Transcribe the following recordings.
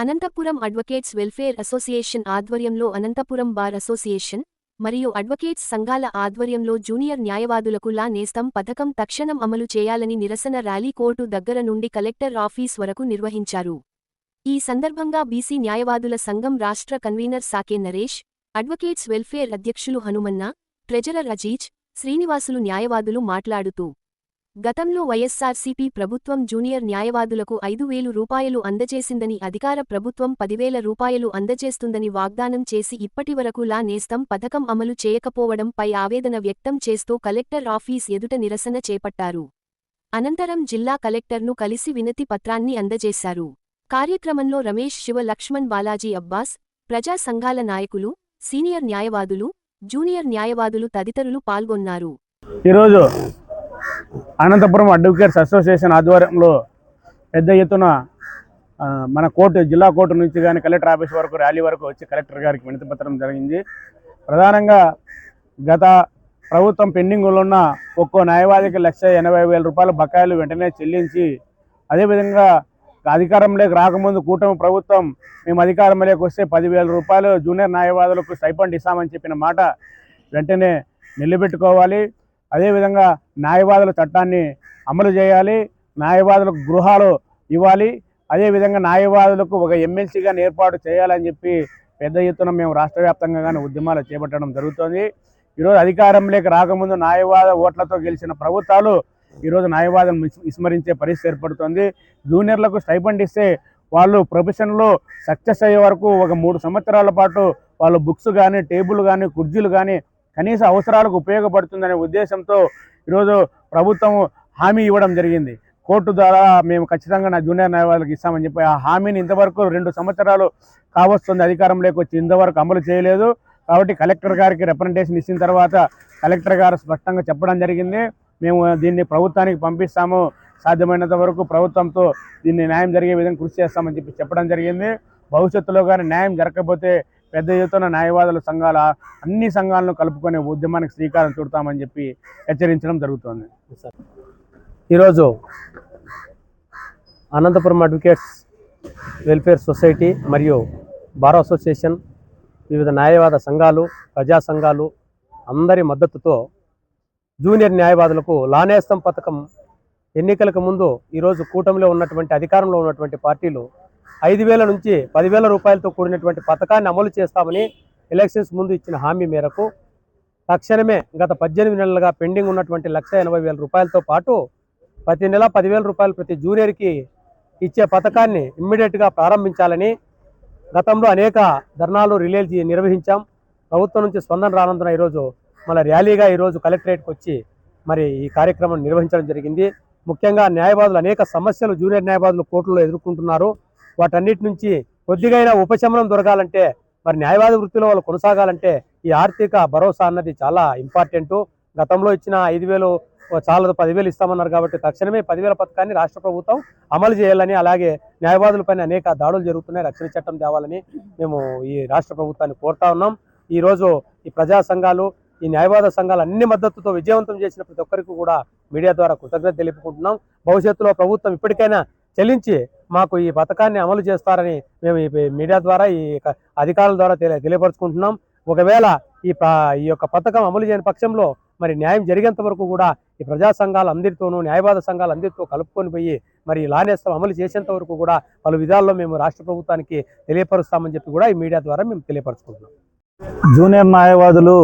Anantapuram advocates welfare association ఆధ్వర్యంలో Anantapuram bar association మరియు advocates సంఘాల ఆధ్వర్యంలో జూనియర్ న్యాయవాదులకు లా నేస్తం పథకం తక్షణం అమలు చేయాలని నిరసన ర్యాలీ కోర్టు దగ్గర నుండి కలెక్టర్ ఆఫీస్ వరకు నిర్వహించారు. ఈ సందర్భంగా బీసీ న్యాయవాదుల సంఘం రాష్ట్ర కన్వీనర్ సాకే నరేష్, అడ్వకేట్స్ వెల్ఫేర్ అధ్యక్షులు హనుమన్న, ట్రెజరర్ అజీజ్, శ్రీనివాసులు న్యాయవాదులు మాట్లాడుతూ గతంలో వైఎస్సార్సీపీ ప్రభుత్వం జూనియర్ న్యాయవాదులకు 5,000 రూపాయలు అందజేసిందని, అధికార ప్రభుత్వం 10,000 రూపాయలు అందజేస్తుందని వాగ్దానం చేసి ఇప్పటివరకు లా నేస్తం పథకం అమలు చేయకపోవడంపై ఆవేదన వ్యక్తం చేస్తూ కలెక్టర్ ఆఫీస్ ఎదుట నిరసన చేపట్టారు. అనంతరం జిల్లా కలెక్టర్ను కలిసి వినతి పత్రాన్ని అందజేశారు. కార్యక్రమంలో రమేష్, శివ, లక్ష్మణ్, బాలాజీ, అబ్బాస్, ప్రజా సంఘాల నాయకులు, సీనియర్ న్యాయవాదులు, జూనియర్ న్యాయవాదులు తదితరులు పాల్గొన్నారు. ఈరోజు అనంతపురం అడ్వకేట్స్ అసోసియేషన్ ఆధ్వర్యంలో పెద్ద ఎత్తున మన జిల్లా కోర్టు నుంచి కానీ కలెక్టర్ ఆఫీస్ వరకు ర్యాలీ వరకు వచ్చి కలెక్టర్ గారికి వినతిపత్రం జరిగింది. ప్రధానంగా గత ప్రభుత్వం పెండింగ్లో ఉన్న ఒక్కో న్యాయవాదికి 1,80,000 రూపాయల బకాయిలు వెంటనే చెల్లించి, అదేవిధంగా అధికారంలోకి రాకముందు కూటమి ప్రభుత్వం మేము అధికారంలోకి వస్తే 10,000 రూపాయలు జూనియర్ న్యాయవాదులకు స్టైపెండ్ ఇస్తామని చెప్పిన మాట వెంటనే నిలబెట్టుకోవాలి. అదేవిధంగా న్యాయవాదుల చట్టాన్ని అమలు చేయాలి, న్యాయవాదులకు గృహాలు ఇవ్వాలి, అదేవిధంగా న్యాయవాదులకు ఒక ఎమ్మెల్సీగా ఏర్పాటు చేయాలని చెప్పి పెద్ద ఎత్తున మేము రాష్ట్ర వ్యాప్తంగా కానీ ఉద్యమాలు చేపట్టడం జరుగుతుంది. ఈరోజు అధికారంలోకి రాకముందు న్యాయవాద ఓట్లతో గెలిచిన ప్రభుత్వాలు ఈరోజు న్యాయవాదం విస్మరించే పరిస్థితి ఏర్పడుతుంది. జూనియర్లకు స్టైపెండ్ ఇస్తే వాళ్ళు ప్రొఫెషన్లో సక్సెస్ అయ్యే వరకు ఒక 3 సంవత్సరాల పాటు వాళ్ళు బుక్స్ కానీ, టేబుల్ కానీ, కుర్చీలు కానీ కనీస అవసరాలకు ఉపయోగపడుతుందనే ఉద్దేశంతో ఈరోజు ప్రభుత్వం హామీ ఇవ్వడం జరిగింది. కోర్టు ద్వారా మేము ఖచ్చితంగా నా జూనియర్ న్యాయవాదులకు ఇస్తామని చెప్పి ఆ హామీని ఇంతవరకు 2 సంవత్సరాలు కావస్తుంది అధికారంలోకి వచ్చి ఇంతవరకు అమలు చేయలేదు. కాబట్టి కలెక్టర్ గారికి రిప్రజెంటేషన్ ఇచ్చిన తర్వాత కలెక్టర్ గారు స్పష్టంగా చెప్పడం జరిగింది, మేము దీన్ని ప్రభుత్వానికి పంపిస్తాము, సాధ్యమైనంత వరకు ప్రభుత్వంతో దీన్ని న్యాయం జరిగే విధంగా కృషి చేస్తామని చెప్పి చెప్పడం జరిగింది. భవిష్యత్తులో కానీ న్యాయం జరగకపోతే పెద్ద ఎత్తున న్యాయవాదుల సంఘాల అన్ని సంఘాలను కలుపుకునే ఉద్యమానికి శ్రీకారం చుడతామని చెప్పి హెచ్చరించడం జరుగుతుంది. ఈరోజు అనంతపురం అడ్వకేట్స్ వెల్ఫేర్ సొసైటీ మరియు బార్ అసోసియేషన్, వివిధ న్యాయవాద సంఘాలు, ప్రజా సంఘాలు అందరి మద్దతుతో జూనియర్ న్యాయవాదులకు లా నేస్తం పథకం ఎన్నికలకు ముందు ఈరోజు కూటమిలో ఉన్నటువంటి అధికారంలో ఉన్నటువంటి పార్టీలు 5,000 నుంచి 10,000 రూపాయలతో కూడినటువంటి పథకాన్ని అమలు చేస్తామని ఎలక్షన్స్ ముందు ఇచ్చిన హామీ మేరకు తక్షణమే గత 18 నెలలుగా పెండింగ్ ఉన్నటువంటి 1,80,000 రూపాయలతో పాటు ప్రతి నెల 10,000 రూపాయలు ప్రతి జూనియర్కి ఇచ్చే పథకాన్ని ఇమ్మీడియట్గా ప్రారంభించాలని గతంలో అనేక ధర్నాలు, రిలేలు నిర్వహించాం. ప్రభుత్వం నుంచి స్పందన రానందున ఈరోజు మన ర్యాలీగా ఈరోజు కలెక్టరేట్కి వచ్చి మరి ఈ కార్యక్రమం నిర్వహించడం జరిగింది. ముఖ్యంగా న్యాయవాదులు అనేక సమస్యలు జూనియర్ న్యాయవాదులు కోర్టులో ఎదుర్కొంటున్నారు. వాటన్నిటి నుంచి కొద్దిగైనా ఉపశమనం దొరకాలంటే, మరి న్యాయవాద వృత్తిలో వాళ్ళు కొనసాగాలంటే ఈ ఆర్థిక భరోసా అన్నది చాలా ఇంపార్టెంటు. గతంలో ఇచ్చిన 5,000 చాలదు, 10,000 ఇస్తామన్నారు. కాబట్టి తక్షణమే 10,000 పథకాన్ని రాష్ట్ర ప్రభుత్వం అమలు చేయాలని, అలాగే న్యాయవాదులపైన అనేక దాడులు జరుగుతున్నాయి, రక్షణ చట్టం తేవాలని మేము ఈ రాష్ట్ర ప్రభుత్వాన్ని కోరుతా ఉన్నాం. ఈరోజు ఈ ప్రజా సంఘాలు, ఈ న్యాయవాద సంఘాలు అన్ని మద్దతుతో విజయవంతం చేసిన ప్రతి ఒక్కరికి కూడా మీడియా ద్వారా కృతజ్ఞత తెలుపుకుంటున్నాం. భవిష్యత్తులో ప్రభుత్వం ఇప్పటికైనా చెల్లించి మాకు ఈ పథకాన్ని అమలు చేస్తారని మేము ఈ మీడియా ద్వారా, ఈ అధికారుల ద్వారా తెలియపరుచుకుంటున్నాం. ఒకవేళ ఈ యొక్క పథకం అమలు చేయని పక్షంలో మరి న్యాయం జరిగేంత వరకు కూడా ఈ ప్రజా సంఘాలు అందరితోనూ, న్యాయవాద సంఘాలు అందరితో కలుపుకొని పోయి మరి లా నేస్తం అమలు చేసేంత వరకు కూడా పలు విధాల్లో మేము రాష్ట్ర ప్రభుత్వానికి తెలియపరుస్తామని చెప్పి కూడా ఈ మీడియా ద్వారా మేము తెలియపరుచుకుంటున్నాం. జూనియర్ న్యాయవాదులు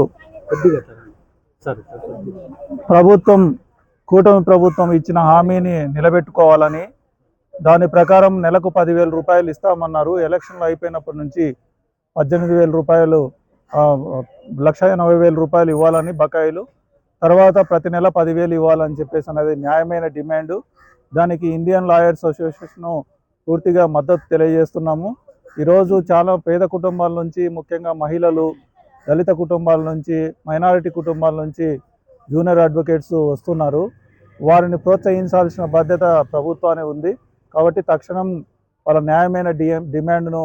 కూటమి ప్రభుత్వం ఇచ్చిన హామీని నిలబెట్టుకోవాలని, దాని ప్రకారం నెలకు 10,000 రూపాయలు ఇస్తామన్నారు. ఎలక్షన్లు అయిపోయినప్పటి నుంచి 18,000 రూపాయలు, 1,80,000 రూపాయలు ఇవ్వాలని బకాయిలు, తర్వాత ప్రతి నెల 10,000 ఇవ్వాలని చెప్పేసి అనేది న్యాయమైన డిమాండు. దానికి ఇండియన్ లాయర్స్ అసోసియేషన్ పూర్తిగా మద్దతు తెలియజేస్తున్నాము. ఈరోజు చాలా పేద కుటుంబాల నుంచి, ముఖ్యంగా మహిళలు, దళిత కుటుంబాల నుంచి, మైనారిటీ కుటుంబాల నుంచి జూనియర్ అడ్వకేట్స్ వస్తున్నారు. వారిని ప్రోత్సహించాల్సిన బాధ్యత ప్రభుత్వానికి ఉంది. కాబట్టి తక్షణం వాళ్ళ న్యాయమైన డిమాండ్ను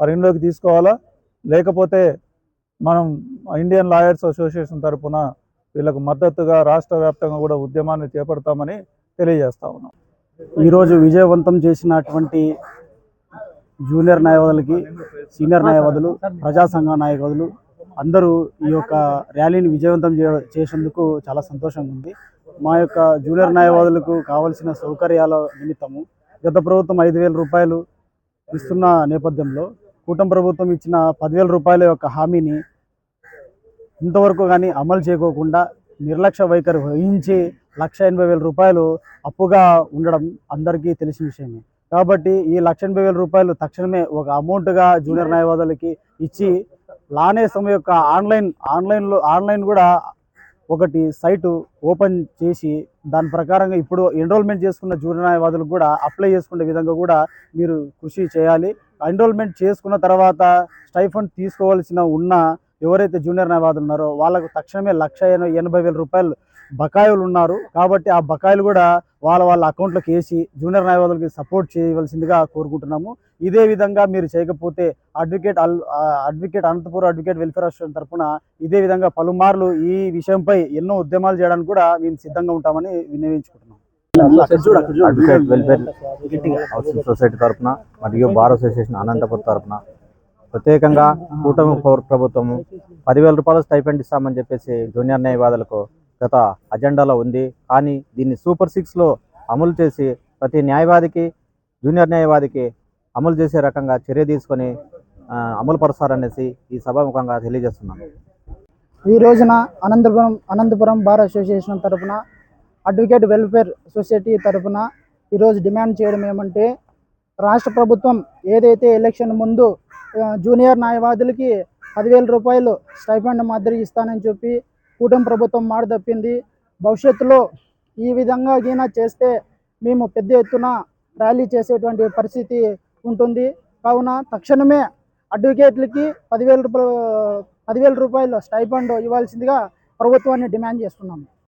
పరిగణలోకి తీసుకోవాలా, లేకపోతే మనం ఇండియన్ లాయర్స్ అసోసియేషన్ తరఫున వీళ్ళకు మద్దతుగా రాష్ట్ర వ్యాప్తంగా కూడా ఉద్యమాన్ని చేపడతామని తెలియజేస్తా ఉన్నాం. ఈరోజు విజయవంతం చేసినటువంటి జూనియర్ న్యాయవాదులకి, సీనియర్ న్యాయవాదులు, ప్రజా సంఘ నాయకులు అందరూ ఈ యొక్క ర్యాలీని విజయవంతం చేసేందుకు చాలా సంతోషంగా ఉంది. మా యొక్క జూనియర్ న్యాయవాదులకు కావాల్సిన సౌకర్యాల నిమిత్తము గత ప్రభుత్వం 5,000 రూపాయలు ఇస్తున్న నేపథ్యంలో కూటమి ప్రభుత్వం ఇచ్చిన 10,000 రూపాయల యొక్క హామీని ఇంతవరకు కానీ అమలు చేయకోకుండా నిర్లక్ష్య వైఖరి వహించి 1,80,000 రూపాయలు అప్పుగా ఉండడం అందరికీ తెలిసిన విషయమే. కాబట్టి ఈ 1,80,000 రూపాయలు తక్షణమే ఒక అమౌంట్గా జూనియర్ న్యాయవాదులకి ఇచ్చి లానేసం యొక్క ఆన్లైన్ కూడా ఒకటి సైటు ఓపెన్ చేసి దాని ప్రకారంగా ఇప్పుడు ఎన్రోల్మెంట్ చేసుకున్న జూనియర్ న్యాయవాదులకు కూడా అప్లై చేసుకునే విధంగా కూడా మీరు కృషి చేయాలి. ఎన్రోల్మెంట్ చేసుకున్న తర్వాత స్టైఫండ్ తీసుకోవాల్సిన ఎవరైతే జూనియర్ న్యాయవాదులు ఉన్నారో వాళ్ళకు తక్షణమే 1,80,000 రూపాయలు బకాయిలు ఉన్నారు. కాబట్టి ఆ బకాయిలు కూడా వాళ్ళ అకౌంట్లోకి వేసి జూనియర్ న్యాయవాదులకి సపోర్ట్ చేయవలసిందిగా కోరుకుంటున్నాము. ఇదే విధంగా మీరు చేయకపోతే advocate Anantapuram advocate welfare association తరఫున ఇదే విధంగా పలుమార్లు ఈ విషయంపై ఎన్నో ఉద్యమాలు చేయడానికి కూడా మేము సిద్ధంగా ఉంటామని విన్నవించుకుంటున్నాం. అడ్వకేట్ వెల్ఫేర్ హౌసింగ్ సొసైటీ తరఫున మరియు బార్ అసోసియేషన్ అనంతపురం తరఫున ప్రత్యేకంగా కూటమి ప్రభుత్వము 10,000 రూపాయలు స్టైపెండ్ ఇస్తామని చెప్పేసి జూనియర్ న్యాయవాదులకు గత అజెండాలో ఉంది. కానీ దీన్ని సూపర్ 6లో అమలు చేసి ప్రతి న్యాయవాదికి, జూనియర్ న్యాయవాదికి అమలు చేసే రకంగా చర్య తీసుకొని అమలు పరుస్తారనేసి ఈ సభాముఖంగా తెలియజేస్తున్నాను. ఈ రోజున అనంతపురం బార్ అసోసియేషన్ తరఫున అడ్వకేట్ వెల్ఫేర్ సొసైటీ తరఫున ఈరోజు డిమాండ్ చేయడం ఏమంటే, రాష్ట్ర ప్రభుత్వం ఏదైతే ఎలక్షన్ ముందు జూనియర్ న్యాయవాదులకి 10,000 రూపాయలు స్టైఫండ్ మాదిరి ఇస్తానని చెప్పి కూటమి ప్రభుత్వం మాట తప్పింది. భవిష్యత్తులో ఈ విధంగా గీనా చేస్తే మేము పెద్ద ఎత్తున ర్యాలీ చేసేటువంటి పరిస్థితి ఉంటుంది. కావున తక్షణమే అడ్వకేట్లకి 10,000 రూపాయలు స్టైఫండ్ ఇవ్వాల్సిందిగా ప్రభుత్వాన్ని డిమాండ్ చేస్తున్నాము.